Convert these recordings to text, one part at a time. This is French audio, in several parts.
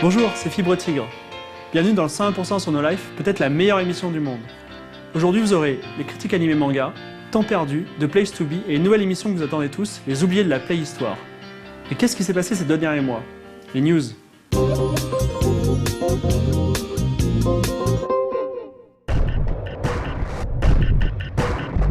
Bonjour, c'est Fibre Tigre. Bienvenue dans le 101% sur No Life, peut-être la meilleure émission du monde. Aujourd'hui, vous aurez les critiques animées manga, Temps perdu, The Place to Be et une nouvelle émission que vous attendez tous, les oubliés de la Play Histoire. Et qu'est-ce qui s'est passé ces 2 derniers mois? Les news.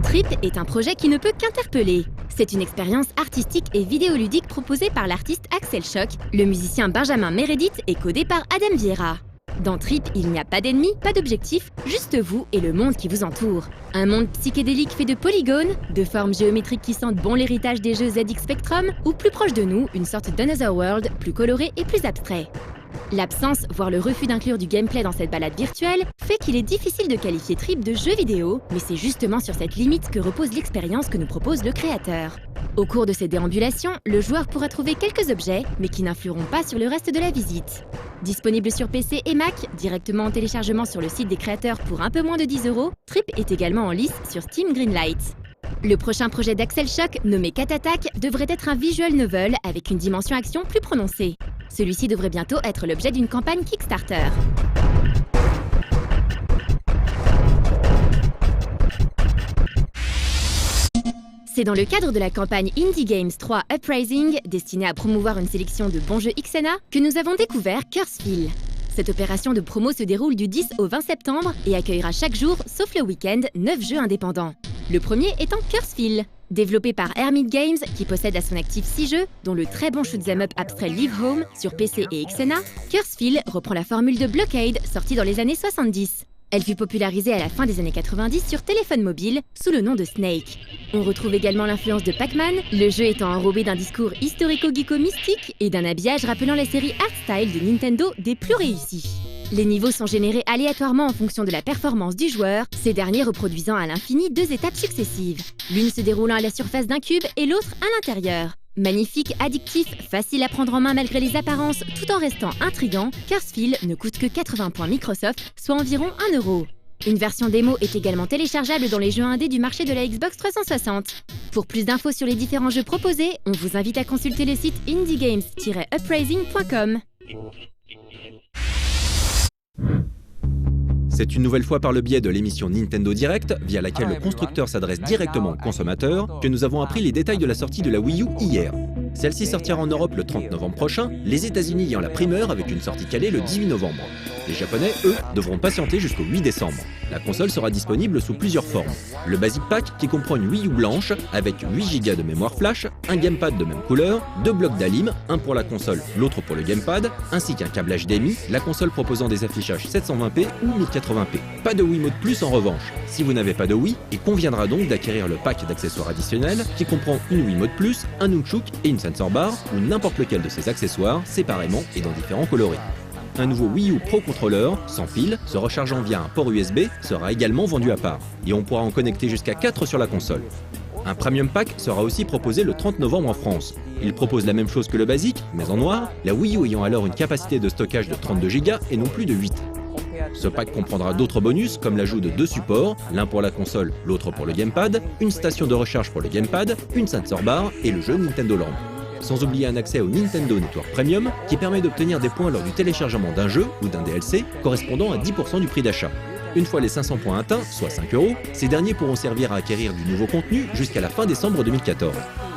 Trip est un projet qui ne peut qu'interpeller. C'est une expérience artistique et vidéoludique proposée par l'artiste Axel Choc, le musicien Benjamin Meredith et codé par Adam Vieira. Dans Trip, il n'y a pas d'ennemis, pas d'objectifs, juste vous et le monde qui vous entoure. Un monde psychédélique fait de polygones, de formes géométriques qui sentent bon l'héritage des jeux ZX Spectrum, ou plus proche de nous, une sorte d'Another World, plus coloré et plus abstrait. L'absence, voire le refus d'inclure du gameplay dans cette balade virtuelle, fait qu'il est difficile de qualifier Trip de jeu vidéo, mais c'est justement sur cette limite que repose l'expérience que nous propose le créateur. Au cours de ces déambulations, le joueur pourra trouver quelques objets, mais qui n'influeront pas sur le reste de la visite. Disponible sur PC et Mac, directement en téléchargement sur le site des créateurs pour un peu moins de 10 €, Trip est également en lice sur Steam Greenlight. Le prochain projet d'Axel Choc, nommé Cat Attack, devrait être un visual novel avec une dimension action plus prononcée. Celui-ci devrait bientôt être l'objet d'une campagne Kickstarter. C'est dans le cadre de la campagne Indie Games 3 Uprising, destinée à promouvoir une sélection de bons jeux XNA, que nous avons découvert Cursefeel. Cette opération de promo se déroule du 10 au 20 septembre et accueillera chaque jour, sauf le week-end, 9 jeux indépendants. Le premier étant Cursefeel. Développé par Hermit Games, qui possède à son actif 6 jeux, dont le très bon shoot'em up abstrait Live Home sur PC et XNA, Cursefeel reprend la formule de Blockade sortie dans les années 70. Elle fut popularisée à la fin des années 90 sur téléphone mobile sous le nom de Snake. On retrouve également l'influence de Pac-Man, le jeu étant enrobé d'un discours historico-geeko-mystique et d'un habillage rappelant la série Art Style de Nintendo des plus réussis. Les niveaux sont générés aléatoirement en fonction de la performance du joueur, ces derniers reproduisant à l'infini 2 étapes successives, l'une se déroulant à la surface d'un cube et l'autre à l'intérieur. Magnifique, addictif, facile à prendre en main malgré les apparences, tout en restant intriguant, Cursefeel ne coûte que 80 points Microsoft, soit environ 1 €. Une version démo est également téléchargeable dans les jeux indés du marché de la Xbox 360. Pour plus d'infos sur les différents jeux proposés, on vous invite à consulter le site indiegames-uprising.com. C'est une nouvelle fois par le biais de l'émission Nintendo Direct, via laquelle le constructeur s'adresse directement aux consommateurs, que nous avons appris les détails de la sortie de la Wii U hier. Celle-ci sortira en Europe le 30 novembre prochain, les États-Unis ayant la primeur avec une sortie calée le 18 novembre. Les Japonais, eux, devront patienter jusqu'au 8 décembre. La console sera disponible sous plusieurs formes. Le Basic Pack, qui comprend une Wii U blanche, avec 8 Go de mémoire flash, un gamepad de même couleur, 2 blocs d'ALIM, un pour la console, l'autre pour le gamepad, ainsi qu'un câble HDMI, la console proposant des affichages 720p ou 1080p. Pas de Wiimote Plus en revanche. Si vous n'avez pas de Wii, il conviendra donc d'acquérir le pack d'accessoires additionnels, qui comprend une Wiimote Plus, un Nunchuk et une sensor bar, ou n'importe lequel de ces accessoires, séparément et dans différents coloris. Un nouveau Wii U Pro Controller, sans fil, se rechargeant via un port USB, sera également vendu à part, et on pourra en connecter jusqu'à 4 sur la console. Un Premium Pack sera aussi proposé le 30 novembre en France. Il propose la même chose que le Basic, mais en noir, la Wii U ayant alors une capacité de stockage de 32 Go et non plus de 8. Ce pack comprendra d'autres bonus comme l'ajout de 2 supports, l'un pour la console, l'autre pour le gamepad, une station de recharge pour le gamepad, une sensor bar et le jeu Nintendo Land. Sans oublier un accès au Nintendo Network Premium qui permet d'obtenir des points lors du téléchargement d'un jeu ou d'un DLC correspondant à 10% du prix d'achat. Une fois les 500 points atteints, soit 5 €, ces derniers pourront servir à acquérir du nouveau contenu jusqu'à la fin décembre 2014.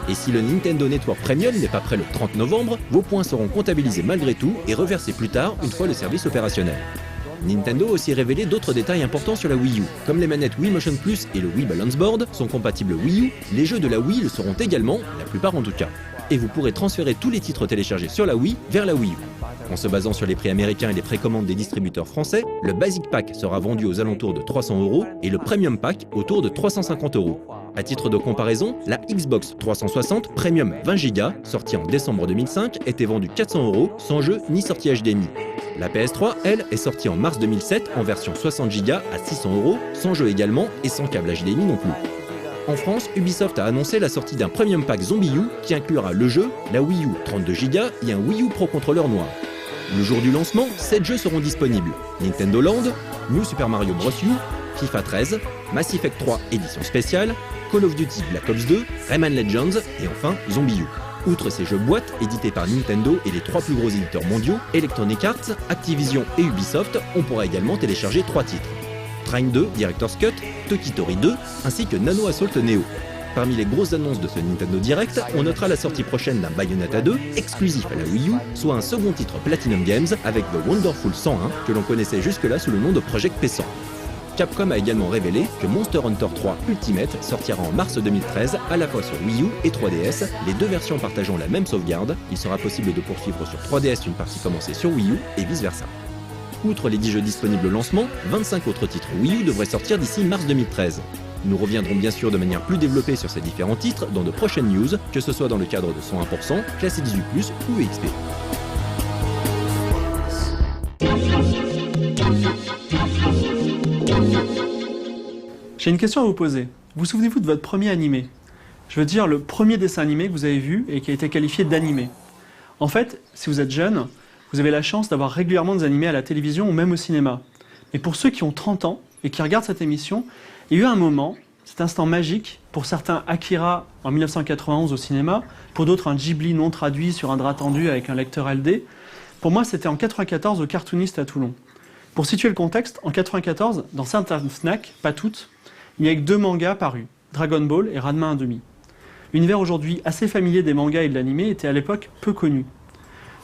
Et si le Nintendo Network Premium n'est pas prêt le 30 novembre, vos points seront comptabilisés malgré tout et reversés plus tard une fois le service opérationnel. Nintendo a aussi révélé d'autres détails importants sur la Wii U. Comme les manettes Wii Motion Plus et le Wii Balance Board sont compatibles Wii U, les jeux de la Wii le seront également, la plupart en tout cas. Et vous pourrez transférer tous les titres téléchargés sur la Wii vers la Wii U. En se basant sur les prix américains et les précommandes des distributeurs français, le Basic Pack sera vendu aux alentours de 300 € et le Premium Pack autour de 350 €. À titre de comparaison, la Xbox 360 Premium 20 Go, sortie en décembre 2005, était vendue 400 € sans jeu ni sortie HDMI. La PS3, elle, est sortie en mars 2007 en version 60 Go à 600 €, sans jeu également et sans câble HDMI non plus. En France, Ubisoft a annoncé la sortie d'un Premium Pack Zombie U qui inclura le jeu, la Wii U 32 Go et un Wii U Pro Controller noir. Le jour du lancement, 7 jeux seront disponibles. Nintendo Land, New Super Mario Bros. U, FIFA 13, Mass Effect 3 édition spéciale, Call of Duty Black Ops 2, Rayman Legends et enfin Zombie U. Outre ces jeux boîtes édités par Nintendo et les 3 plus gros éditeurs mondiaux, Electronic Arts, Activision et Ubisoft, on pourra également télécharger 3 titres. Train 2, Director's Cut, Tokitori 2, ainsi que Nano Assault Neo. Parmi les grosses annonces de ce Nintendo Direct, on notera la sortie prochaine d'un Bayonetta 2, exclusif à la Wii U, soit un second titre Platinum Games avec The Wonderful 101, que l'on connaissait jusque-là sous le nom de Project P100. Capcom a également révélé que Monster Hunter 3 Ultimate sortira en mars 2013 à la fois sur Wii U et 3DS, les deux versions partageant la même sauvegarde. Il sera possible de poursuivre sur 3DS une partie commencée sur Wii U et vice-versa. Outre les 10 jeux disponibles au lancement, 25 autres titres Wii U devraient sortir d'ici mars 2013. Nous reviendrons bien sûr de manière plus développée sur ces différents titres dans de prochaines news, que ce soit dans le cadre de 101%, classé 18+, ou XP. J'ai une question à vous poser. Vous souvenez-vous de votre premier animé? Je veux dire le premier dessin animé que vous avez vu et qui a été qualifié d'animé. En fait, si vous êtes jeune, vous avez la chance d'avoir régulièrement des animés à la télévision ou même au cinéma. Mais pour ceux qui ont 30 ans et qui regardent cette émission, il y a eu un moment, cet instant magique, pour certains Akira en 1991 au cinéma, pour d'autres un Ghibli non traduit sur un drap tendu avec un lecteur LD. Pour moi, c'était en 1994 au Cartoonist à Toulon. Pour situer le contexte, en 1994, dans certaines FNAC, pas toutes, il n'y a que 2 mangas parus, Dragon Ball et Ranma 1/2. L'univers aujourd'hui assez familier des mangas et de l'animé était à l'époque peu connu.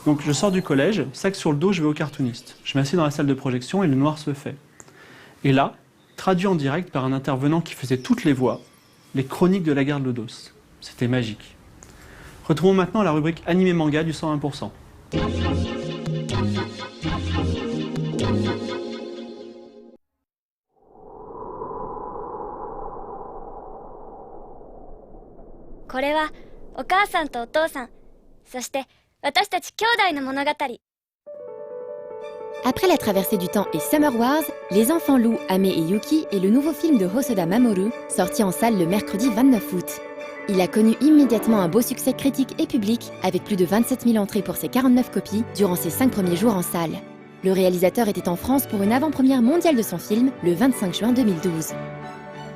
Donc je sors du collège, sac sur le dos, je vais au Cartoonist. Je m'assieds dans la salle de projection et le noir se fait. Et là, traduit en direct par un intervenant qui faisait toutes les voix, les chroniques de la guerre de Lodos. C'était magique. Retrouvons maintenant la rubrique animé manga du 101%. これはお母さんとお父さん、そして私たち兄弟の物語。 Après la traversée du temps et Summer Wars, Les Enfants Loups, Ame et Yuki est le nouveau film de Hosoda Mamoru, sorti en salle le mercredi 29 août. Il a connu immédiatement un beau succès critique et public, avec plus de 27 000 entrées pour ses 49 copies durant ses 5 premiers jours en salle. Le réalisateur était en France pour une avant-première mondiale de son film le 25 juin 2012.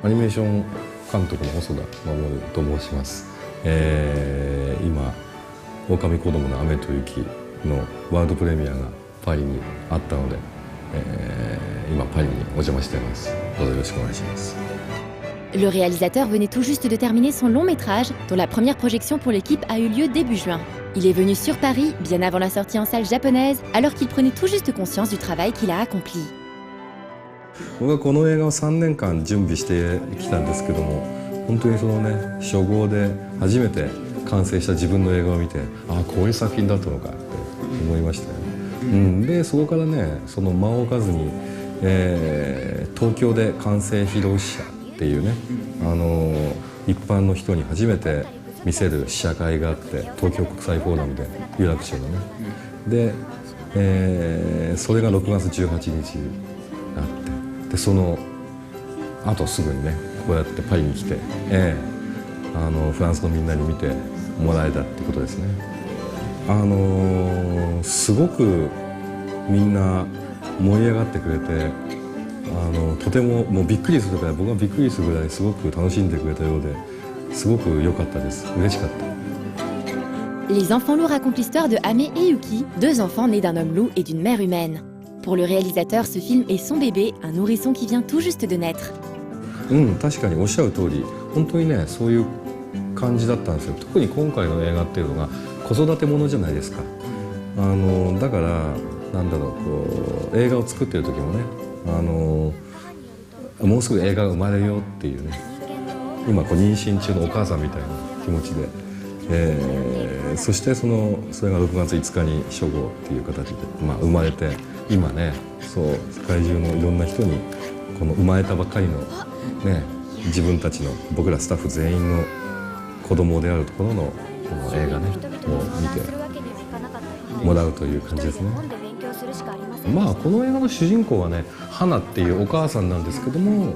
アニメーション監督の細田守と申します。今「狼子供の雨と雪」のワールドプレミアがパリにあったので、今パリにお邪魔しています。どうぞよろしくお願いします。 Le réalisateur venait tout juste de terminer son long métrage, dont la première projection pour l'équipe a eu lieu début juin. Il est venu sur Paris, bien avant la sortie en salle japonaise, alors qu'il prenait tout juste conscience du travail qu'il a accompli. 僕はこの映画を3年間準備してきたんですけども、本当にそのね初号で初めて完成した自分の映画を見て、ああこういう作品だったのかって思いましたよね。でそこからねその間を置かずに、東京で完成披露試写っていうね、一般の人に初めて見せる試写会があって、東京国際フォーラムで有楽町のね、で、それが6月18日あって、でそのあとすぐにねこうやってパリに来て、フランスのみんなに見てもらえたってことですね。すごくみんな盛り上がってくれて、とてももうびっくりするぐらい、僕はびっくりするぐらいすごく楽しんでくれたようで、すごく良かったです。嬉しかった。 Les Enfants Loups racontent l'histoire de Ame et Yuki, 2 enfants nés d'un homme loup et d'une mère humaine. Pour le réalisateur, ce film est son bébé, un nourrisson qui vient tout juste de naître. 確かにおっしゃる通り、本当にねそういう感じだったんですよ。特に今回の映画っていうのが子育てものじゃないですか。だからなんだろう、こう映画を作ってる時もね、もうすぐ映画が生まれるよっていうね、今こう妊娠中のお母さんみたいな気持ちで、そしてそれが6月5日に初号っていう形で、生まれて、今ねそう世界中のいろんな人にこの生まれたばかりのね自分たちの僕らスタッフ全員の子供であるところのこの映画ねを見てもらうという感じですね。この映画の主人公はね花っていうお母さんなんですけども、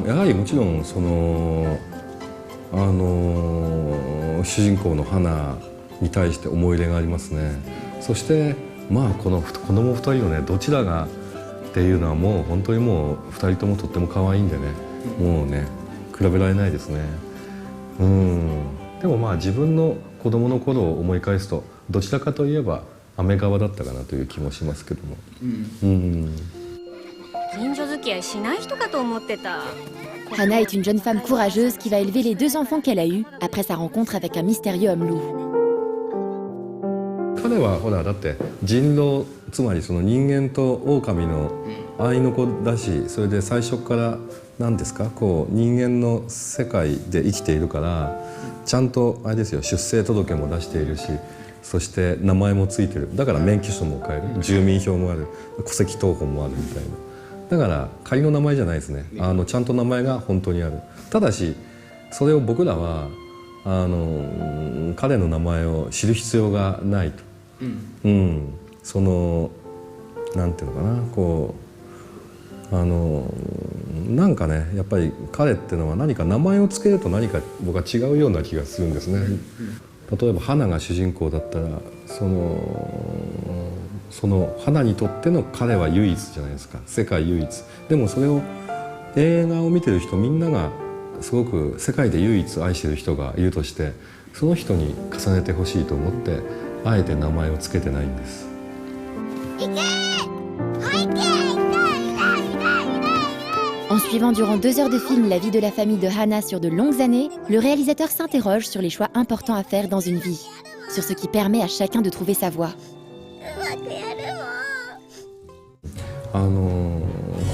やはりもちろんその主人公の花に対して思い入れがありますね。そしてこの子供2人のねどちらがっていうのはもう本当にもう2人ともとっても可愛いんでね、もうね比べられないですね。でも自分の子供の頃を思い返すとどちらかといえば雨側だったかなという気もしますけども、近所付き合いしない人かと思ってた。 Hana est une jeune femme courageuse qui va élever les 2 enfants qu'elle a eus après sa rencontre avec un mystérieux homme-loup. 彼はほらだって人狼、つまりその人間と狼の愛の子だし、それで最初から何ですか、こう人間の世界で生きているからちゃんとあれですよ、出生届も出しているし、そして名前もついてる。だから免許証も買える、住民票もある、戸籍謄本もあるみたいな。だから仮の名前じゃないですね。ちゃんと名前が本当にある。ただしそれを僕らは彼の名前を知る必要がないと。そのなんていうのかな、こうなんかね、やっぱり彼っていうのは何か名前をつけると何か僕は違うような気がするんですね。例えば花が主人公だったらその花にとっての彼は唯一じゃないですか、世界唯一。でもそれを映画を見てる人みんながすごく世界で唯一愛してる人がいるとして、その人に重ねてほしいと思ってあえて名前をつけてないんです。En suivant durant 2 heures de film la vie de la famille de Hana sur de longues années, le réalisateur s'interroge sur les choix importants à faire dans une vie, sur ce qui permet à chacun de trouver sa voie.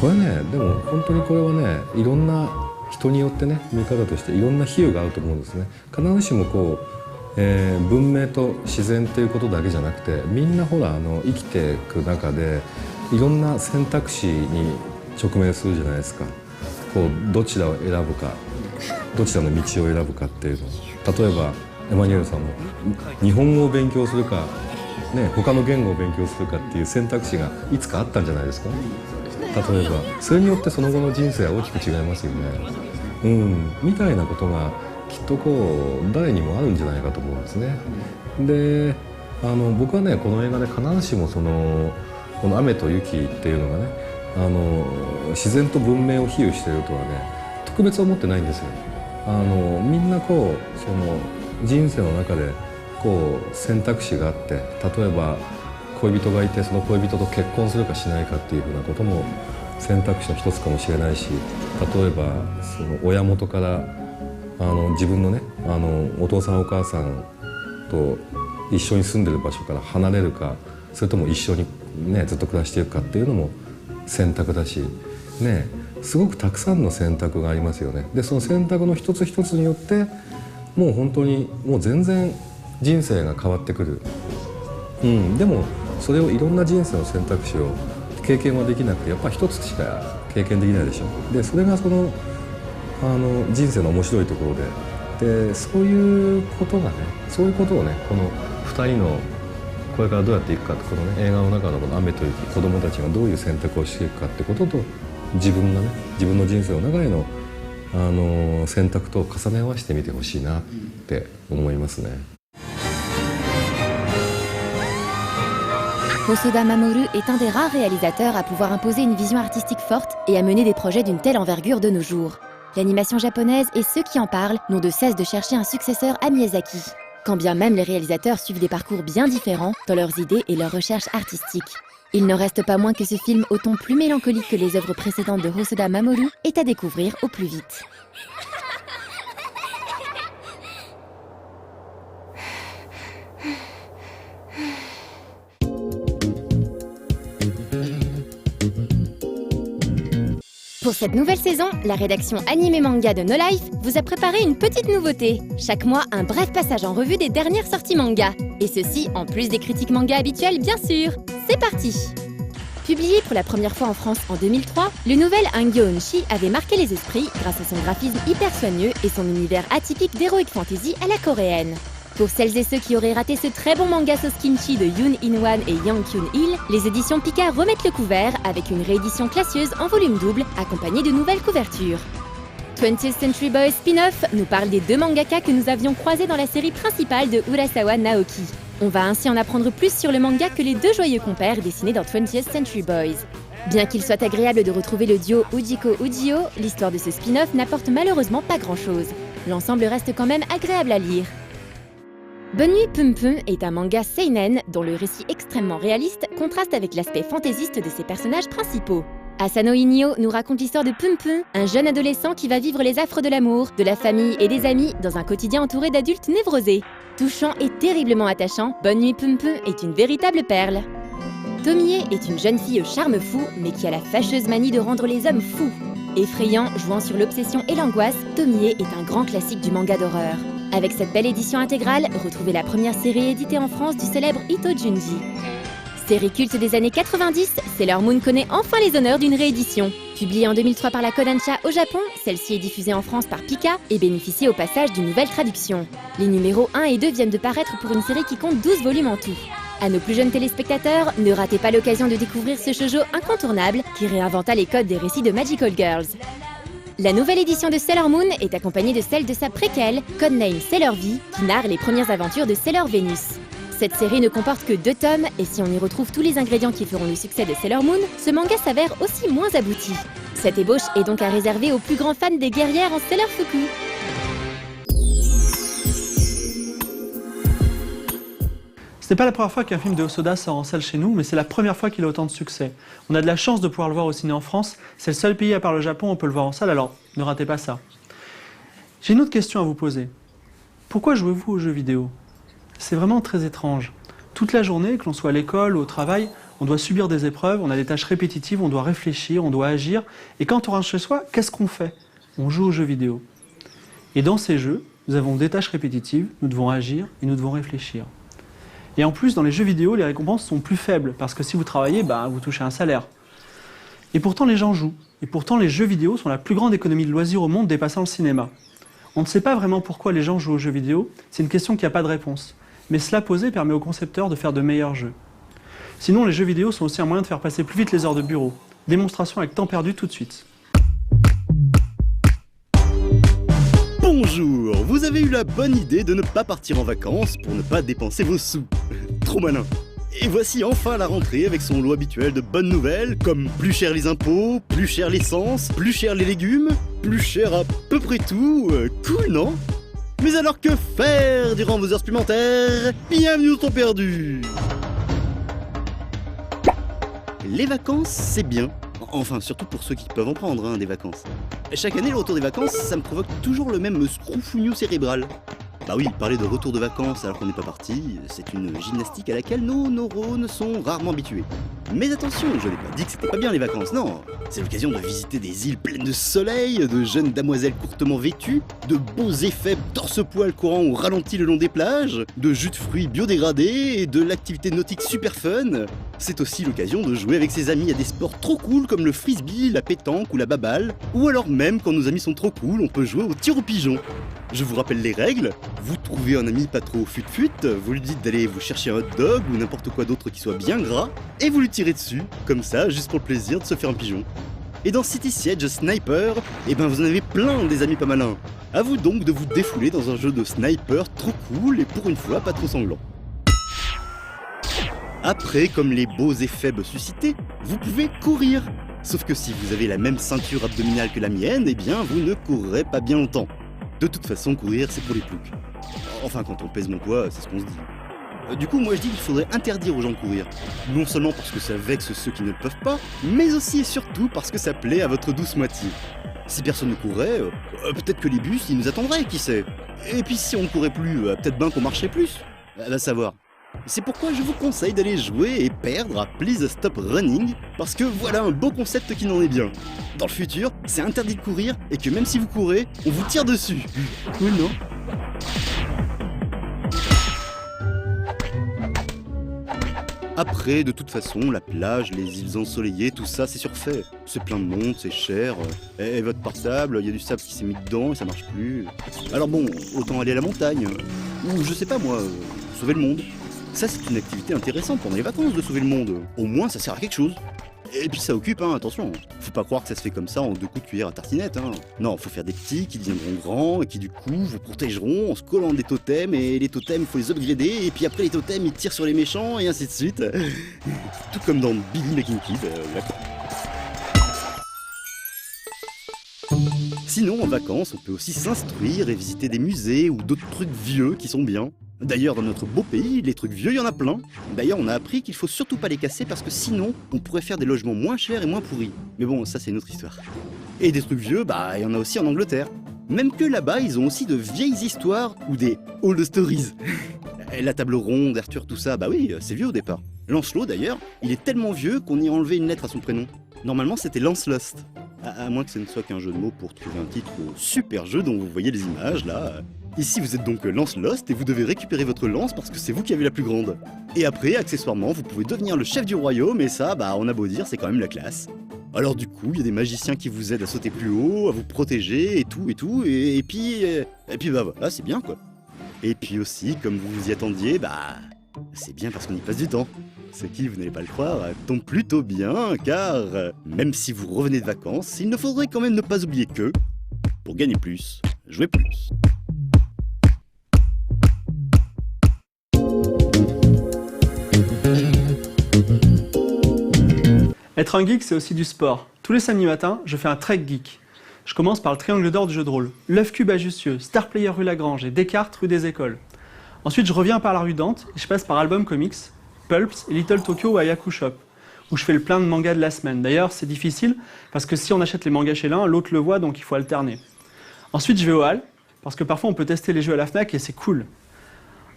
これね、でも本当にこれはね、いろんな人によってね、見方としていろんな比喩があると思うんですね。必ずしもこう、文明と自然っていうことだけじゃなくて、みんなほら生きていく中でいろんな選択肢に直面するじゃないですか。こうどちらを選ぶか、どちらの道を選ぶかっていうの。例えばエマニュエルさんも日本語を勉強するか、ね、他の言語を勉強するかっていう選択肢がいつかあったんじゃないですか。例えばそれによってその後の人生は大きく違いますよね。みたいなことがきっとこう誰にもあるんじゃないかと思うんですね。で僕はね、この映画で必ずしもこの雨と雪っていうのがね、自然と文明を比喩しているとはね、特別思ってないんですよ。みんなこうその人生の中でこう選択肢があって、例えば恋人がいてその恋人と結婚するかしないかっていうふうなことも選択肢の一つかもしれないし、例えばその親元から自分のねお父さんお母さんと一緒に住んでる場所から離れるか、それとも一緒にねずっと暮らしていくかっていうのも選択だしね、すごくたくさんの選択がありますよね。でその選択の一つ一つによってもう本当にもう全然人生が変わってくる。でもそれをいろんな人生の選択肢を経験はできなくて、やっぱり一つしか経験できないでしょ。でそれがその人生の面白いところで、そういうことがね、そういうことをね、この2人のこれからどうやっていくかって、このね映画の中のこの雨と雪、子供たちがどういう選択をしていくかってことと、自分がね自分の人生の中への選択と重ね合わせてみてほしいなって思いますね。Hosoda Mamoru est un des rares réalisateurs à pouvoir imposer une vision artistique forte et à mener des projets d'une telle envergure de nos jours. L'animation japonaise et ceux qui en parlent n'ont de cesse de chercher un successeur à Miyazaki. Quand bien même les réalisateurs suivent des parcours bien différents dans leurs idées et leurs recherches artistiques. Il n'en reste pas moins que ce film, au ton plus mélancolique que les œuvres précédentes de Hosoda Mamoru, est à découvrir au plus vite. Pour cette nouvelle saison, la rédaction Anime Manga de No Life vous a préparé une petite nouveauté. Chaque mois, un bref passage en revue des dernières sorties manga. Et ceci en plus des critiques manga habituelles, bien sûr. C'est parti! Publié pour la première fois en France en 2003, le nouvel Hangyo Unshi avait marqué les esprits grâce à son graphisme hyper soigneux et son univers atypique d'heroic fantasy à la coréenne. Pour celles et ceux qui auraient raté ce très bon manga sauce kimchi de Yoon In-wan et Yang Kyun-il, les éditions Pika remettent le couvert avec une réédition classieuse en volume double, accompagnée de nouvelles couvertures. 20th Century Boys Spin-off nous parle des 2 mangaka que nous avions croisés dans la série principale de Urasawa Naoki. On va ainsi en apprendre plus sur le manga que les 2 joyeux compères dessinés dans 20th Century Boys. Bien qu'il soit agréable de retrouver le duo Ujiko-Ujio, l'histoire de ce spin-off n'apporte malheureusement pas grand-chose. L'ensemble reste quand même agréable à lire. Bonne Nuit Pum Pum est un manga seinen dont le récit extrêmement réaliste contraste avec l'aspect fantaisiste de ses personnages principaux. Asano Inyo nous raconte l'histoire de Pum Pum, un jeune adolescent qui va vivre les affres de l'amour, de la famille et des amis dans un quotidien entouré d'adultes névrosés. Touchant et terriblement attachant, Bonne Nuit Pum Pum est une véritable perle. Tomie est une jeune fille au charme fou, mais qui a la fâcheuse manie de rendre les hommes fous. Effrayant, jouant sur l'obsession et l'angoisse, Tomie est un grand classique du manga d'horreur. Avec cette belle édition intégrale, retrouvez la première série éditée en France du célèbre Ito Junji. Série culte des années 90, Sailor Moon connaît enfin les honneurs d'une réédition. Publiée en 2003 par la Kodansha au Japon, celle-ci est diffusée en France par Pika et bénéficie au passage d'une nouvelle traduction. Les numéros 1 et 2 viennent de paraître pour une série qui compte 12 volumes en tout. À nos plus jeunes téléspectateurs, ne ratez pas l'occasion de découvrir ce shoujo incontournable qui réinventa les codes des récits de Magical Girls. La nouvelle édition de Sailor Moon est accompagnée de celle de sa préquelle, codename Sailor V, qui narre les premières aventures de Sailor Venus. Cette série ne comporte que 2 tomes, et si on y retrouve tous les ingrédients qui feront le succès de Sailor Moon, ce manga s'avère aussi moins abouti. Cette ébauche est donc à réserver aux plus grands fans des guerrières en Sailor Fuku. Ce n'est pas la première fois qu'un film de Hosoda sort en salle chez nous, mais c'est la première fois qu'il a autant de succès. On a de la chance de pouvoir le voir au ciné en France, c'est le seul pays à part le Japon où on peut le voir en salle, alors ne ratez pas ça. J'ai une autre question à vous poser. Pourquoi jouez-vous aux jeux vidéo ? C'est vraiment très étrange. Toute la journée, que l'on soit à l'école ou au travail, on doit subir des épreuves, on a des tâches répétitives, on doit réfléchir, on doit agir, et quand on rentre chez soi, qu'est-ce qu'on fait ? On joue aux jeux vidéo. Et dans ces jeux, nous avons des tâches répétitives, nous devons agir et nous devons réfléchir. Et en plus, dans les jeux vidéo, les récompenses sont plus faibles, parce que si vous travaillez, vous touchez un salaire. Et pourtant, les gens jouent. Et pourtant, les jeux vidéo sont la plus grande économie de loisirs au monde, dépassant le cinéma. On ne sait pas vraiment pourquoi les gens jouent aux jeux vidéo, c'est une question qui n'a pas de réponse. Mais cela posé permet aux concepteurs de faire de meilleurs jeux. Sinon, les jeux vidéo sont aussi un moyen de faire passer plus vite les heures de bureau. Démonstration avec temps perdu tout de suite. Bonjour, vous avez eu la bonne idée de ne pas partir en vacances pour ne pas dépenser vos sous. Trop malin. Et voici enfin la rentrée avec son lot habituel de bonnes nouvelles, comme plus cher les impôts, plus cher l'essence, plus cher les légumes, plus cher à peu près tout. Cool, non ? Mais alors que faire durant vos heures supplémentaires ? Bienvenue au temps perdu. Les vacances, c'est bien. Enfin, surtout pour ceux qui peuvent en prendre, des vacances. Chaque année, le retour des vacances, ça me provoque toujours le même scroufougnou cérébral. Bah oui, parler de retour de vacances alors qu'on n'est pas parti, c'est une gymnastique à laquelle nos neurones sont rarement habitués. Mais attention, je n'ai pas dit que c'était pas bien les vacances, non. C'est l'occasion de visiter des îles pleines de soleil, de jeunes damoiselles courtement vêtues, de beaux effets torse-poil courant au ralenti le long des plages, de jus de fruits biodégradés et de l'activité nautique super fun. C'est aussi l'occasion de jouer avec ses amis à des sports trop cool comme le frisbee, la pétanque ou la baballe, ou alors même quand nos amis sont trop cool, on peut jouer au tir au pigeon. Je vous rappelle les règles, vous trouvez un ami pas trop fut-fut, vous lui dites d'aller vous chercher un hot dog ou n'importe quoi d'autre qui soit bien gras, et vous lui tirez dessus, comme ça, juste pour le plaisir de se faire un pigeon. Et dans City Siege Sniper, vous en avez plein des amis pas malins. À vous donc de vous défouler dans un jeu de sniper trop cool et pour une fois pas trop sanglant. Après, comme les beaux effets me suscitent, vous pouvez courir. Sauf que si vous avez la même ceinture abdominale que la mienne, vous ne courrez pas bien longtemps. De toute façon, courir, c'est pour les ploucs. Enfin, quand on pèse mon poids, c'est ce qu'on se dit. Du coup, moi je dis qu'il faudrait interdire aux gens de courir. Non seulement parce que ça vexe ceux qui ne le peuvent pas, mais aussi et surtout parce que ça plaît à votre douce moitié. Si personne ne courait, peut-être que les bus, ils nous attendraient, qui sait. Et puis si on ne courait plus, peut-être bien qu'on marcherait plus. Va savoir. C'est pourquoi je vous conseille d'aller jouer et perdre à Please Stop Running, parce que voilà un beau concept qui n'en est bien. Dans le futur, c'est interdit de courir, et que même si vous courez, on vous tire dessus. Cool, non ? Après, de toute façon, la plage, les îles ensoleillées, tout ça, c'est surfait. C'est plein de monde, c'est cher. Et votre portable, il y a du sable qui s'est mis dedans et ça marche plus. Alors bon, autant aller à la montagne. Ou je sais pas moi, sauver le monde. Ça, c'est une activité intéressante pendant les vacances de sauver le monde. Au moins, ça sert à quelque chose. Et puis ça occupe, attention. Faut pas croire que ça se fait comme ça en 2 coups de cuillère à tartinette. Non, faut faire des petits qui deviendront grands et qui du coup vous protégeront en se collant des totems. Et les totems, faut les upgrader. Et puis après, les totems, ils tirent sur les méchants et ainsi de suite. Tout comme dans Billy Making Kid. Sinon, en vacances, on peut aussi s'instruire et visiter des musées ou d'autres trucs vieux qui sont bien. D'ailleurs, dans notre beau pays, les trucs vieux, il y en a plein. D'ailleurs, on a appris qu'il faut surtout pas les casser parce que sinon, on pourrait faire des logements moins chers et moins pourris. Mais bon, ça c'est une autre histoire. Et des trucs vieux, bah, il y en a aussi en Angleterre. Même que là-bas, ils ont aussi de vieilles histoires ou des old stories. La table ronde, Arthur, tout ça, bah oui, c'est vieux au départ. Lancelot, d'ailleurs, il est tellement vieux qu'on y a enlevé une lettre à son prénom. Normalement, c'était Lancelost. À moins que ce ne soit qu'un jeu de mots pour trouver un titre au super jeu dont vous voyez les images, là. Ici, vous êtes donc Lancelost et vous devez récupérer votre lance parce que c'est vous qui avez la plus grande. Et après, accessoirement, vous pouvez devenir le chef du royaume et ça, bah, on a beau dire, c'est quand même la classe. Alors du coup, il y a des magiciens qui vous aident à sauter plus haut, à vous protéger et tout, et puis bah voilà, c'est bien quoi. Et puis aussi, comme vous vous y attendiez, bah, c'est bien parce qu'on y passe du temps. Ce qui, vous n'allez pas le croire, tombe plutôt bien, car même si vous revenez de vacances, il ne faudrait quand même ne pas oublier que, pour gagner plus, jouer plus. Être un geek, c'est aussi du sport. Tous les samedis matins, je fais un trek geek. Je commence par le triangle d'or du jeu de rôle, l'œuf cube à Jussieu, Star Player rue Lagrange et Descartes rue des Écoles. Ensuite, je reviens par la rue Dante et je passe par Album Comics, Pulps et Little Tokyo ou Ayaku Shop, où je fais le plein de mangas de la semaine. D'ailleurs, c'est difficile parce que si on achète les mangas chez l'un, l'autre le voit, donc il faut alterner. Ensuite, je vais au hall, parce que parfois on peut tester les jeux à la Fnac et c'est cool.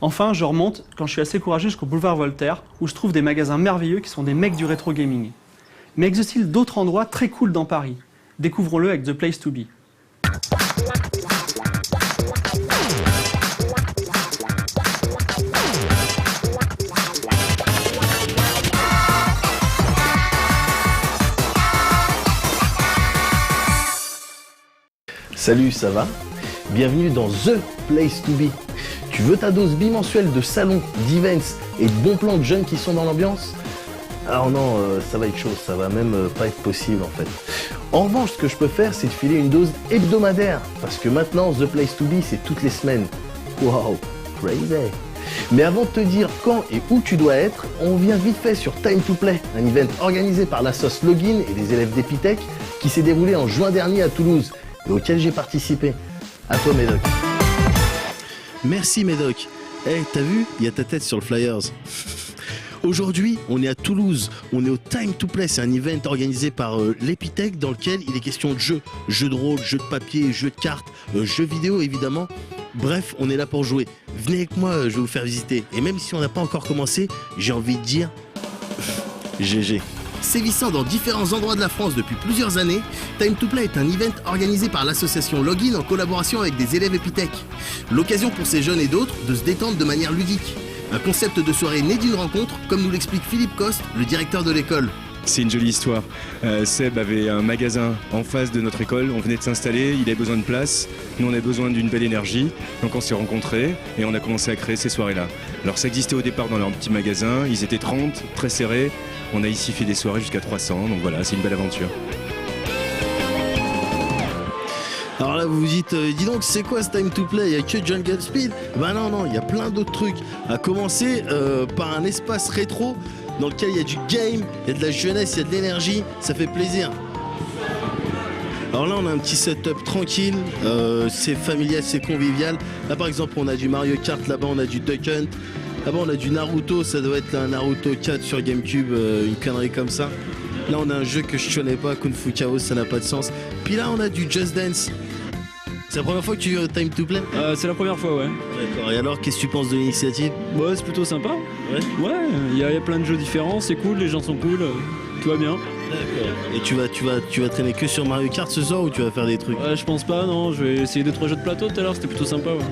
Enfin, je remonte, quand je suis assez courageux, jusqu'au boulevard Voltaire, où je trouve des magasins merveilleux qui sont des mecs du rétro gaming. Mais existe-t-il d'autres endroits très cool dans Paris? Découvrons-le avec The Place to Be. Salut, ça va? Bienvenue dans The Place to Be. Tu veux ta dose bimensuelle de salons, d'events et de bons plans de jeunes qui sont dans l'ambiance? Alors non, ça va être chaud, ça va même pas être possible en fait. En revanche, ce que je peux faire, c'est de filer une dose hebdomadaire, parce que maintenant, The Place to Be, c'est toutes les semaines. Wow, crazy. Mais avant de te dire quand et où tu dois être, on vient vite fait sur Time to Play, un event organisé par la sauce Login et les élèves d'Epitech, qui s'est déroulé en juin dernier à Toulouse, et auquel j'ai participé. À toi, Médoc. Merci, Médoc. Hey, t'as vu? Il y a ta tête sur le Flyers. Aujourd'hui, on est à Toulouse, on est au Time to Play, c'est un event organisé par l'Epitech dans lequel il est question de jeux, jeux de rôle, jeux de papier, jeux de cartes, jeux vidéo évidemment. Bref, on est là pour jouer. Venez avec moi, je vais vous faire visiter. Et même si on n'a pas encore commencé, j'ai envie de dire GG. Sévissant dans différents endroits de la France depuis plusieurs années, Time to Play est un event organisé par l'association Login en collaboration avec des élèves Epitech. L'occasion pour ces jeunes et d'autres de se détendre de manière ludique. Un concept de soirée né d'une rencontre, comme nous l'explique Philippe Coste, le directeur de l'école. C'est une jolie histoire. Seb avait un magasin en face de notre école, on venait de s'installer, il avait besoin de place, nous on avait besoin d'une belle énergie, donc on s'est rencontrés et on a commencé à créer ces soirées-là. Alors ça existait au départ dans leur petit magasin, ils étaient 30, très serrés, on a ici fait des soirées jusqu'à 300, donc voilà, c'est une belle aventure. Alors là vous vous dites, dis donc c'est quoi ce Time to Play? Il n'y a que Jungle Speed? Bah non, il y a plein d'autres trucs. À commencer par un espace rétro dans lequel il y a du game, il y a de la jeunesse, il y a de l'énergie, ça fait plaisir. Alors là on a un petit setup tranquille, c'est familial, c'est convivial. Là par exemple on a du Mario Kart, là-bas on a du Duck Hunt, là-bas on a du Naruto, ça doit être un Naruto 4 sur Gamecube, une connerie comme ça. Là on a un jeu que je connais pas, Kung Fu Chaos, ça n'a pas de sens. Puis là on a du Just Dance. C'est la première fois que tu viens au Time to Play? C'est la première fois, ouais. D'accord, et alors qu'est-ce que tu penses de l'initiative? Ouais, c'est plutôt sympa. Ouais, il y a plein de jeux différents, c'est cool, les gens sont cool, tout va bien. D'accord. Et tu vas traîner que sur Mario Kart ce soir ou tu vas faire des trucs? Je pense pas, non, je vais essayer 2-3 jeux de plateau tout à l'heure, c'était plutôt sympa, ouais.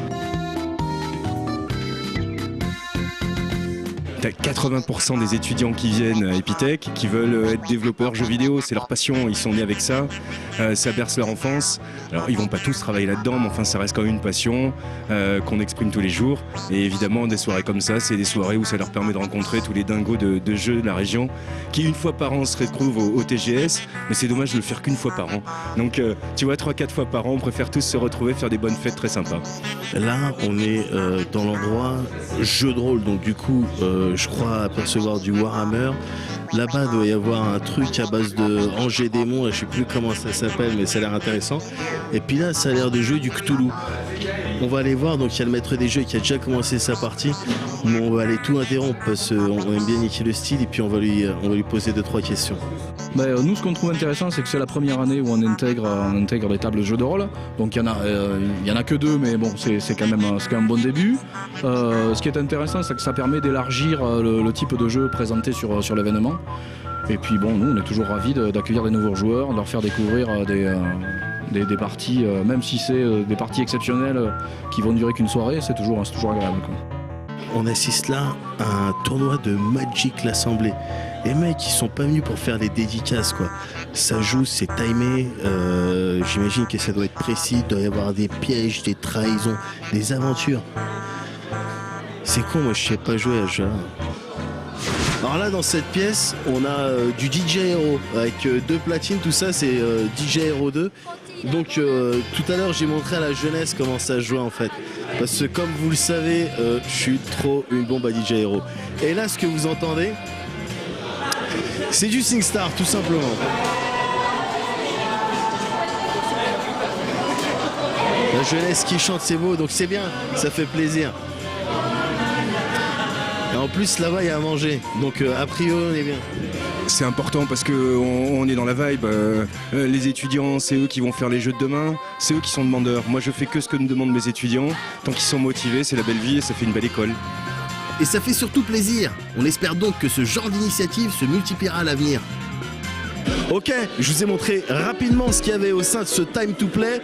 T'as 80% des étudiants qui viennent à Epitech, qui veulent être développeurs jeux vidéo, c'est leur passion, ils sont nés avec ça, ça berce leur enfance. Alors ils vont pas tous travailler là-dedans, mais enfin ça reste quand même une passion qu'on exprime tous les jours. Et évidemment des soirées comme ça, c'est des soirées où ça leur permet de rencontrer tous les dingos de jeux de la région, qui une fois par an se retrouvent au TGS, mais c'est dommage de le faire qu'une fois par an. Donc tu vois, 3-4 fois par an, on préfère tous se retrouver, faire des bonnes fêtes très sympas. Là on est dans l'endroit jeu de rôle, donc du coup je crois apercevoir du Warhammer. Là-bas, il doit y avoir un truc à base de Angers Démon, je sais plus comment ça s'appelle, mais ça a l'air intéressant. Et puis là, ça a l'air de jouer du Cthulhu. On va aller voir, donc il y a le maître des jeux qui a déjà commencé sa partie. Mais on va aller tout interrompre parce qu'on aime bien niquer le style et puis on va lui poser 2-3 questions. Nous, ce qu'on trouve intéressant, c'est que c'est la première année où on intègre les tables de jeux de rôle. Donc il y en a que 2, mais bon, c'est quand même un bon début. Ce qui est intéressant, c'est que ça permet d'élargir le type de jeu présenté sur l'événement. Et puis bon, nous, on est toujours ravis d'accueillir des nouveaux joueurs, de leur faire découvrir des parties, même si c'est des parties exceptionnelles qui vont durer qu'une soirée, c'est toujours agréable, quoi. On assiste là à un tournoi de Magic l'Assemblée. Les mecs, ils sont pas venus pour faire des dédicaces, quoi. Ça joue, c'est timé. J'imagine que ça doit être précis. Il doit y avoir des pièges, des trahisons, des aventures. C'est con, moi, je sais pas jouer à ce jeu-là. Alors là, dans cette pièce, on a du DJ Hero avec 2 platines. Tout ça, c'est DJ Hero 2. Donc tout à l'heure, j'ai montré à la jeunesse comment ça se jouait en fait. Parce que comme vous le savez, je suis trop une bombe à DJ Hero. Et là, ce que vous entendez, c'est du SingStar, tout simplement. La jeunesse qui chante, c'est beau, donc c'est bien, ça fait plaisir. Et en plus, là-bas, il y a à manger. Donc a priori, on est bien. C'est important parce qu'on est dans la vibe. Les étudiants, c'est eux qui vont faire les jeux de demain. C'est eux qui sont demandeurs. Moi, je fais que ce que me demandent mes étudiants. Tant qu'ils sont motivés, c'est la belle vie et ça fait une belle école. Et ça fait surtout plaisir. On espère donc que ce genre d'initiative se multipliera à l'avenir. Ok, je vous ai montré rapidement ce qu'il y avait au sein de ce Time to Play.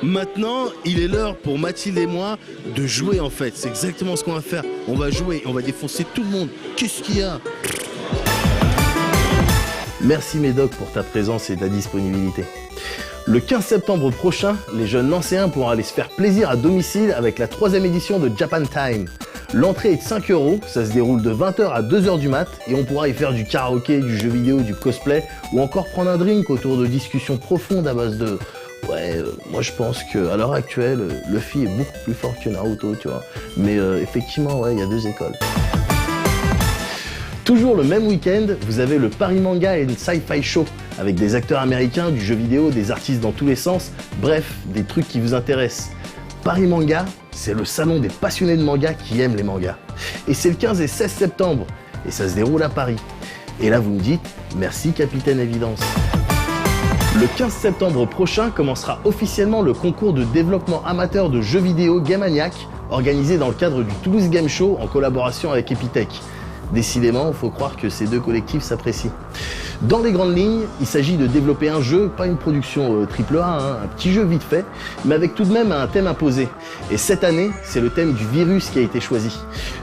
Maintenant, il est l'heure pour Mathilde et moi de jouer en fait. C'est exactement ce qu'on va faire. On va jouer, on va défoncer tout le monde. Qu'est-ce qu'il y a ? Merci Médoc pour ta présence et ta disponibilité. Le 15 septembre prochain, les jeunes nancéens pourront aller se faire plaisir à domicile avec la 3e édition de Japan Time. L'entrée est de 5 €, ça se déroule de 20h à 2h du mat et on pourra y faire du karaoké, du jeu vidéo, du cosplay ou encore prendre un drink autour de discussions profondes à base de... moi je pense qu'à l'heure actuelle, Luffy est beaucoup plus fort que Naruto, tu vois. Mais effectivement, il y a 2 écoles. Toujours le même week-end, vous avez le Paris Manga and Sci-Fi Show avec des acteurs américains, du jeu vidéo, des artistes dans tous les sens, bref, des trucs qui vous intéressent. Paris Manga, c'est le salon des passionnés de manga qui aiment les mangas. Et c'est le 15 et 16 septembre, et ça se déroule à Paris. Et là vous me dites, merci Capitaine Évidence. Le 15 septembre prochain commencera officiellement le concours de développement amateur de jeux vidéo Gamaniac, organisé dans le cadre du Toulouse Game Show en collaboration avec Epitech. Décidément, il faut croire que ces 2 collectifs s'apprécient. Dans les grandes lignes, il s'agit de développer un jeu, pas une production AAA, un petit jeu vite fait, mais avec tout de même un thème imposé. Et cette année, c'est le thème du virus qui a été choisi.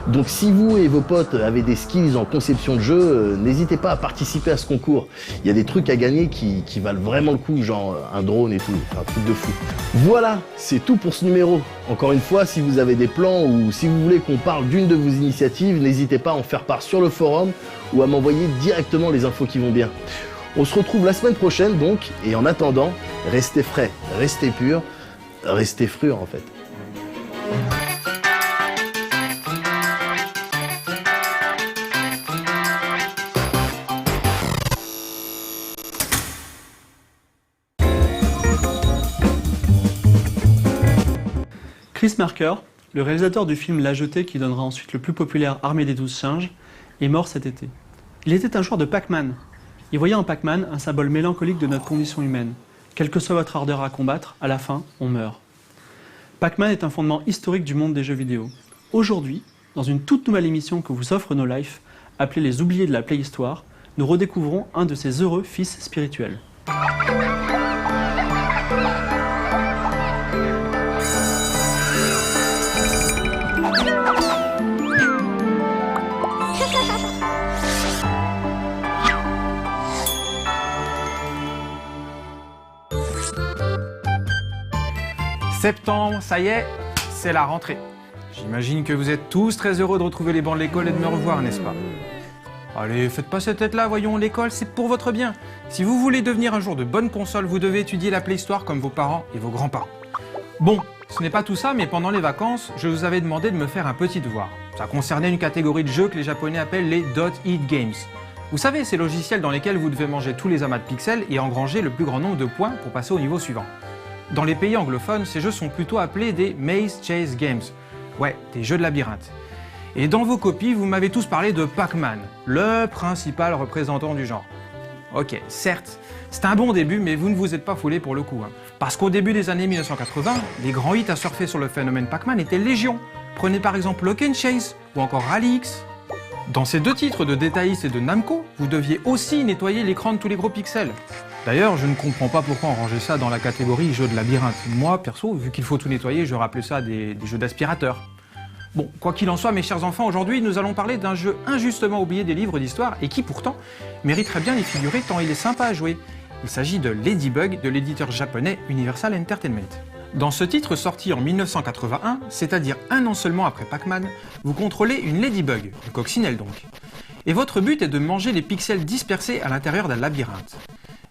Donc si vous et vos potes avez des skills en conception de jeu, n'hésitez pas à participer à ce concours. Il y a des trucs à gagner qui valent vraiment le coup, genre un drone et tout, un truc de fou. Voilà, c'est tout pour ce numéro. Encore une fois, si vous avez des plans ou si vous voulez qu'on parle d'une de vos initiatives, n'hésitez pas à en faire part sur le forum ou à m'envoyer directement les infos qui vont bien. On se retrouve la semaine prochaine donc, et en attendant, restez frais, restez purs, restez frures en fait. Chris Marker, le réalisateur du film La Jetée qui donnera ensuite le plus populaire Armée des 12 singes, est mort cet été. Il était un joueur de Pac-Man. Il voyait en Pac-Man un symbole mélancolique de notre condition humaine. Quelle que soit votre ardeur à combattre, à la fin, on meurt. Pac-Man est un fondement historique du monde des jeux vidéo. Aujourd'hui, dans une toute nouvelle émission que vous offre No Life, appelée Les Oubliés de la Playhistoire, nous redécouvrons un de ses heureux fils spirituels. Septembre, ça y est, c'est la rentrée. J'imagine que vous êtes tous très heureux de retrouver les bancs de l'école et de me revoir, n'est-ce pas? Allez, faites pas cette tête-là, voyons, l'école, c'est pour votre bien. Si vous voulez devenir un jour de bonne console, vous devez étudier la Playhistoire comme vos parents et vos grands-parents. Bon, ce n'est pas tout ça, mais pendant les vacances, je vous avais demandé de me faire un petit devoir. Ça concernait une catégorie de jeux que les Japonais appellent les Dot-Eat Games. Vous savez, ces logiciels dans lesquels vous devez manger tous les amas de pixels et engranger le plus grand nombre de points pour passer au niveau suivant. Dans les pays anglophones, ces jeux sont plutôt appelés des Maze Chase Games. Ouais, des jeux de labyrinthe. Et dans vos copies, vous m'avez tous parlé de Pac-Man, le principal représentant du genre. Ok, certes, c'est un bon début, mais vous ne vous êtes pas foulé pour le coup. Parce qu'au début des années 1980, les grands hits à surfer sur le phénomène Pac-Man étaient légion. Prenez par exemple Lock and Chase ou encore Rally X. Dans ces deux titres de Détailliste et de Namco, vous deviez aussi nettoyer l'écran de tous les gros pixels. D'ailleurs, je ne comprends pas pourquoi on rangeait ça dans la catégorie jeux de labyrinthe. Moi, perso, vu qu'il faut tout nettoyer, je rappelais ça des jeux d'aspirateur. Bon, quoi qu'il en soit, mes chers enfants, aujourd'hui, nous allons parler d'un jeu injustement oublié des livres d'histoire et qui, pourtant, mériterait bien d'y figurer tant il est sympa à jouer. Il s'agit de Ladybug de l'éditeur japonais Universal Entertainment. Dans ce titre sorti en 1981, c'est-à-dire un an seulement après Pac-Man, vous contrôlez une Ladybug, une coccinelle donc. Et votre but est de manger les pixels dispersés à l'intérieur d'un labyrinthe.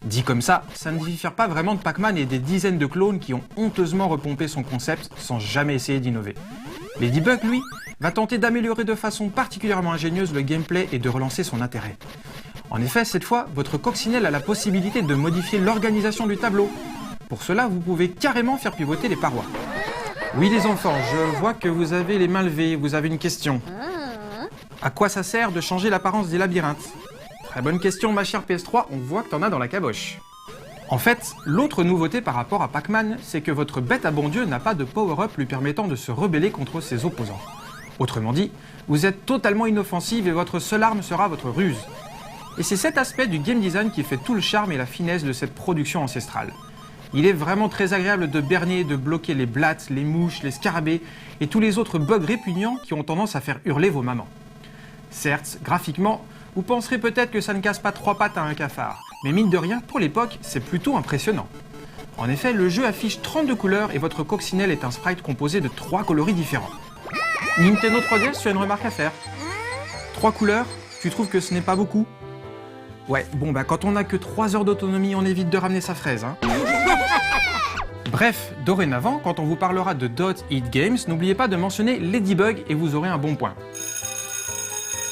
Dit comme ça ne diffère pas vraiment de Pac-Man et des dizaines de clones qui ont honteusement repompé son concept sans jamais essayer d'innover. Ladybug, lui, va tenter d'améliorer de façon particulièrement ingénieuse le gameplay et de relancer son intérêt. En effet, cette fois, votre coccinelle a la possibilité de modifier l'organisation du tableau. Pour cela, vous pouvez carrément faire pivoter les parois. Oui les enfants, je vois que vous avez les mains levées, vous avez une question. À quoi ça sert de changer l'apparence des labyrinthes? Très bonne question ma chère PS3, on voit que t'en as dans la caboche. En fait, l'autre nouveauté par rapport à Pac-Man, c'est que votre bête à bon Dieu n'a pas de power-up lui permettant de se rebeller contre ses opposants. Autrement dit, vous êtes totalement inoffensive et votre seule arme sera votre ruse. Et c'est cet aspect du game design qui fait tout le charme et la finesse de cette production ancestrale. Il est vraiment très agréable de berner et de bloquer les blattes, les mouches, les scarabées et tous les autres bugs répugnants qui ont tendance à faire hurler vos mamans. Certes, graphiquement, vous penserez peut-être que ça ne casse pas 3 pattes à un cafard, mais mine de rien, pour l'époque, c'est plutôt impressionnant. En effet, le jeu affiche 32 couleurs et votre coccinelle est un sprite composé de 3 coloris différents. Nintendo 3DS, tu as une remarque à faire. 3 couleurs, tu trouves que ce n'est pas beaucoup? Ouais, bon bah quand on n'a que 3 heures d'autonomie, on évite de ramener sa fraise, hein. Bref, dorénavant, quand on vous parlera de Dot Eat Games, n'oubliez pas de mentionner Ladybug et vous aurez un bon point.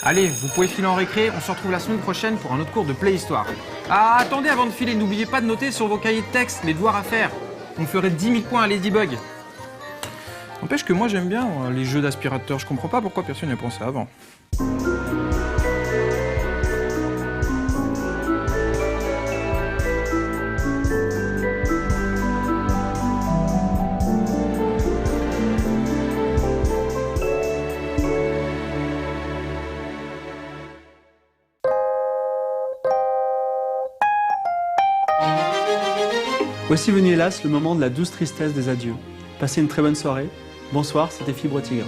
Allez, vous pouvez filer en récré, on se retrouve la semaine prochaine pour un autre cours de Playhistoire. Ah, attendez avant de filer, n'oubliez pas de noter sur vos cahiers de texte les devoirs à faire. On ferait 10 000 points à Ladybug. N'empêche que moi j'aime bien les jeux d'aspirateur, je comprends pas pourquoi personne n'y a pensé avant. Voici venu hélas le moment de la douce tristesse des adieux. Passez une très bonne soirée. Bonsoir, c'était Fibre Tigre.